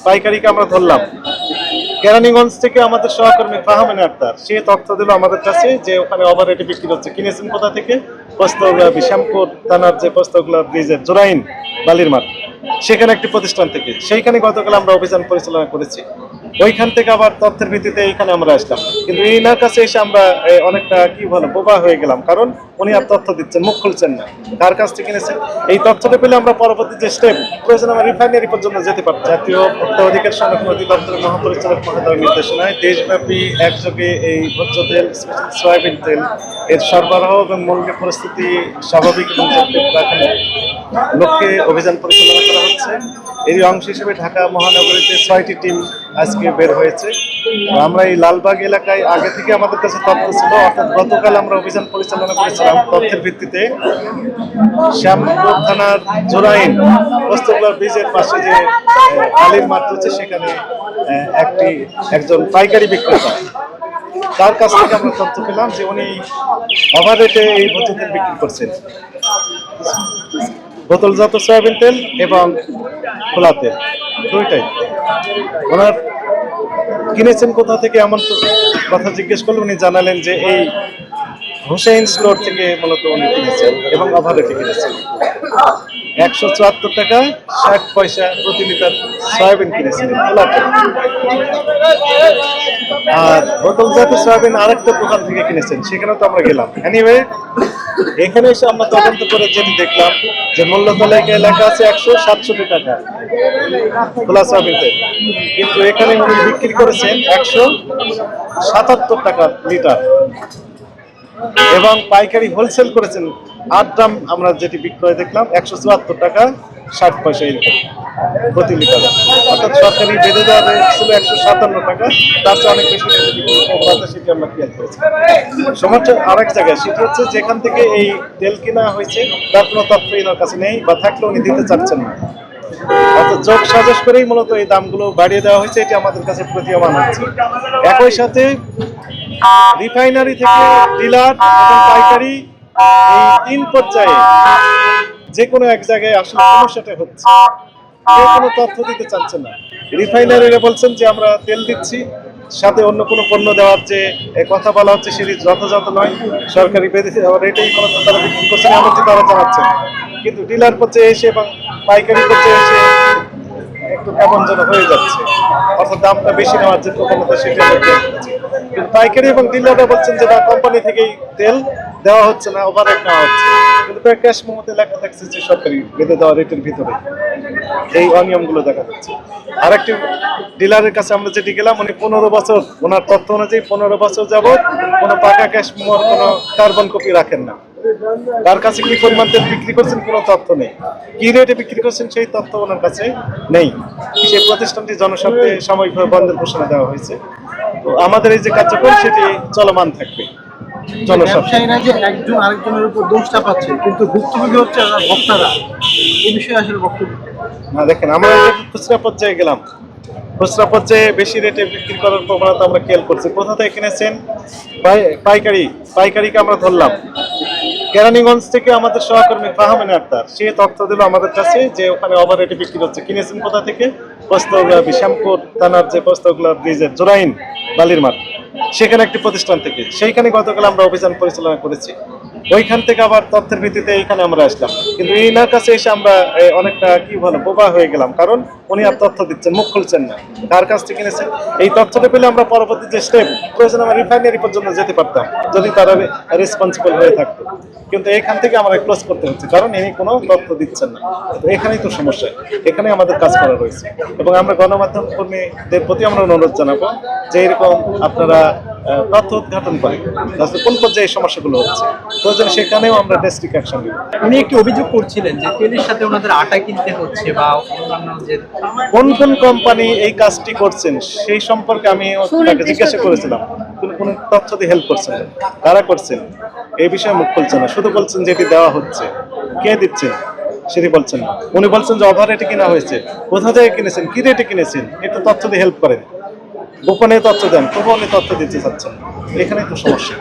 পাইকারিকে আমরা ধরলাম। কেরানীগঞ্জ থেকে আমাদের সহকর্মী ফাহমিনা আক্তার সে তথ্য দিল আমাদের কাছে যে ওখানে ওভার রেটে বিক্রি হচ্ছে। কিনেছেন কোথা থেকে? পোস্তগোলা শ্যামপুর থানার যে পোস্তগোলা ব্রিজের জোরাইন বালির মাঠ, সেখানে একটি প্রতিষ্ঠান থেকে। সেইখানে গতকাল আমরা অভিযান পরিচালনা করেছি। ওইখান থেকে আবার তথ্যের ভিত্তিতে এইখানে আমরা আসলাম। কিন্তু এনার কাছে এসে আমরা অনেকটা কি বলে বোবা হয়ে গেলাম, কারণ উনি আর তথ্য দিচ্ছেন, মুখ খুলছেন না কার কাছ থেকে কিনেছেন। এই তথ্যটা পেলে আমরা পরবর্তী যে স্টেপ প্রয়োজন আমরা রিফাইনারি পর্যন্ত যেতে পারতাম। জাতীয় ভোক্তা অধিকার সংরক্ষণ অধিদপ্তরের মহাপরিচালক মহোদয়ের নির্দেশনায় দেশব্যাপী একযোগে এই ভোজ্য তেল, সয়াবিন তেল এর সরবরাহ এবং মূল্যের পরিস্থিতি স্বাভাবিক এবং রাখার লক্ষ্যে অভিযান পরিচালনা করা হচ্ছে। এরই অংশ হিসেবে ঢাকা মহানগরীতে 6টি টিম আজকে বের হয়েছে। আমরা এই লালবাগ এলাকায় আগে থেকে আমাদের কাছে তথ্য ছিল, অর্থাৎ গতকাল আমরা অভিযান পরিচালনা করেছিলাম তথ্যের ভিত্তিতে। শ্যামপুর থানার জোরাইন পোস্তগোলা ব্রিজের পাশে যে বালির মাঠ রয়েছে সেখানে একজন পাইকারি বিক্রেতা, তার কাছ থেকে আমরা তথ্য পেলাম যে উনি ওভার রেটে এই ভোজ্য তেল বিক্রি করছেন, বোতলজাত সয়াবিন তেল এবং খোলা তেল দুইটাই। ওনার কিনেছেন কোথা থেকে এমন কথা জিজ্ঞেস করলে উনি জানালেন যে এই হুসেইন স্টোর থেকে মূলত উনি কিনেছেন এবং ওভার রেটে কিনেছেন। 174 টাকা 60 পয়সা প্রতি লিটার সয়াবিন কিনেছিলেন খোলা তেল। আর বোতলজাত সয়াবিন আরেকটা দোকান থেকে কিনেছেন, সেখানে তো আমরা গেলাম। এনিওয়ে, এখানে এসে আমরা তদন্ত করে যেটি দেখলাম যে মূল্য তালিকায় লেখা আছে 167 টাকা খোলা সয়াবিন তেল, কিন্তু এখানে উনি বিক্রি করেছেন 177 টাকা লিটার এবং পাইকারি হোলসেল করেছেন 8 গ্রাম। আমরা যেটি বিক্রয় দেখলাম 174 টাকা 60 পয়সা এরকম প্রতি লিটার, অর্থাৎ সরকারি বেঁধে দেওয়া ছিল 157 টাকা, তার চেয়ে অনেক বেশি সেটি আমরা ক্লিয়ার করেছি। সমস্যা আরেক জায়গায়, সেটি হচ্ছে যেখান থেকে এই তেল কেনা হয়েছে তার কোনো তথ্য এনার কাছে নেই, বা থাকলে উনি দিতে চাচ্ছেন না। অর্থাৎ যোগ সাজস করেই মূলত এই দামগুলো বাড়িয়ে দেওয়া হয়েছে, এটি আমাদের কাছে প্রতীয়মান হচ্ছে। একই সাথে রিফাইনারি থেকে ডিলার এবং পাইকারি এই 3 পর্যায়ে যে কোনো এক জায়গায় আসলে সমস্যাটা হচ্ছে, কেউ কোনো তথ্য দিতে চাচ্ছে না। রিফাইনারিরা বলছেন যে আমরা তেল দিচ্ছি, সাথে অন্য কোনো পণ্য দেওয়ার যে কথা বলা হচ্ছে সেটি যথাযথ নয়, সরকারি রেটেই মূলত তারা বিক্রি করছেন এমনটি তারা জানাচ্ছেন। কিন্তু ডিলার পর্যায়ে এসে এবং পাইকারি পর্যায়ে এসে একটু কেমন যেন হয়ে যাচ্ছে, অর্থাৎ দামটা বেশি নেওয়ার যে প্রবণতা সেটা হচ্ছে। কিন্তু পাইকারি এবং ডিলাররা বলছেন যে না, কোম্পানি থেকেই তেল দেওয়া হচ্ছে না, ওভার রেট নেওয়া হচ্ছে। কিন্তু ক্যাশ মেমোতে লেখা থাকছে যে সরকারি বেঁধে দেওয়া রেটের ভিতরে এই অনিয়মগুলো দেখা যাচ্ছে। আরেকটি ডিলারের কাছে আমরা যেটি গেলাম, উনি 15 বছর, ওনার তথ্য অনুযায়ী 15 বছর যাবৎ কোনো পাকা ক্যাশ মেমোর কোনো কার্বন কপি রাখেন না। তার কাছে কি পরিমাণ তেল বিক্রি করছেন কোনো তথ্য নেই, কি রেটে বিক্রি করছেন সেই তথ্য ওনার কাছে নেই। সেই প্রতিষ্ঠানটি জনস্বার্থে সাময়িকভাবে বন্ধের ঘোষণা দেওয়া হয়েছে। তো আমাদের এই যে কার্যক্রম সেটি চলমান থাকবে। ব্যবসায়ীরা যে একজন আরেকজনের উপর দোষ চাপাচ্ছে, কিন্তু ভুক্তভোগী হচ্ছে ভোক্তারা, এই বিষয়ে আসলে বক্তব্য না। দেখেন, আমরা খুচরা পর্যায়ে গেলাম, খুচরা পর্যায়ে বেশি রেটে বিক্রি করার প্রবণতা আমরা খেয়াল করছি। কোথা থেকে কিনেছেন? পাইকারিকে আমরা ধরলাম। কেরানীগঞ্জ থেকে আমাদের সহকর্মী ফাহমিনা আক্তার সে তথ্য দিল আমাদের কাছে যে ওখানে ওভার রেটে বিক্রি হচ্ছে। কিনেছেন কোথা থেকে? পোস্তগোলা শ্যামপুর থানার যে পোস্তগোলা ব্রিজের জোরাইন বালির মাঠ, সেখানে একটি প্রতিষ্ঠান থেকে। সেইখানে গতকাল আমরা অভিযান পরিচালনা করেছি। ওইখান থেকে আবার তথ্যের ভিত্তিতে এইখানে আমরা আসলাম। কিন্তু এনার কাছে এসে আমরা অনেকটা কি বলে বোবা হয়ে গেলাম, কারণ উনি আর তথ্য দিচ্ছেন, মুখ খুলছেন না কার কাছ থেকে কিনেছেন। এই তথ্যটা পেলে আমরা পরবর্তী যে স্টেপ প্রয়োজন আমরা রিফাইনারি পর্যন্ত যেতে পারতাম, যদি তারা রেসপন্সিবল হয়ে থাকতো। কিন্তু এখান থেকে আমরা ক্লোজ করতে হচ্ছে, কারণ ইনি কোনো তথ্য দিচ্ছেন না। তো এখানেই তো সমস্যা, এখানে আমাদের কাজ করা রয়েছে। এবং আমরা গণমাধ্যম কর্মীদের প্রতি আমরা অনুরোধ জানাবো যে এরকম আপনারা তথ্য উদ্ঘাটন করে কোন পর্যায়ে এই সমস্যাগুলো হচ্ছে, প্রয়োজন সেখানেও আমরা ডেস্ট্রিক্ট অ্যাকশন নিব। উনি একটি অভিযোগ করছিলেন যে তেলের সাথে ওনাদের আটা কিনতে হচ্ছে, বা অন্যান্য যে কোন কোন কোম্পানি এই কাজটি করছেন সেই সম্পর্কে আমি তাকে জিজ্ঞাসা করেছিলাম, কোনো তথ্য দিয়ে হেল্প করছেন না। কারা করছেন এই বিষয়ে মুখ খুলছে না, শুধু বলছেন যেটি দেওয়া হচ্ছে, কে দিচ্ছেন সেটি বলছেন না। উনি বলছেন যে ওভার রেটে কিনা হয়েছে, কোথা থেকে কিনেছেন, কি রেটে কিনেছেন, একটু তথ্য দিয়ে হেল্প করেন। গোপনে তথ্য দেন, তবু উনি তথ্য দিতে চাচ্ছেন। এখানেই তো সমস্যা।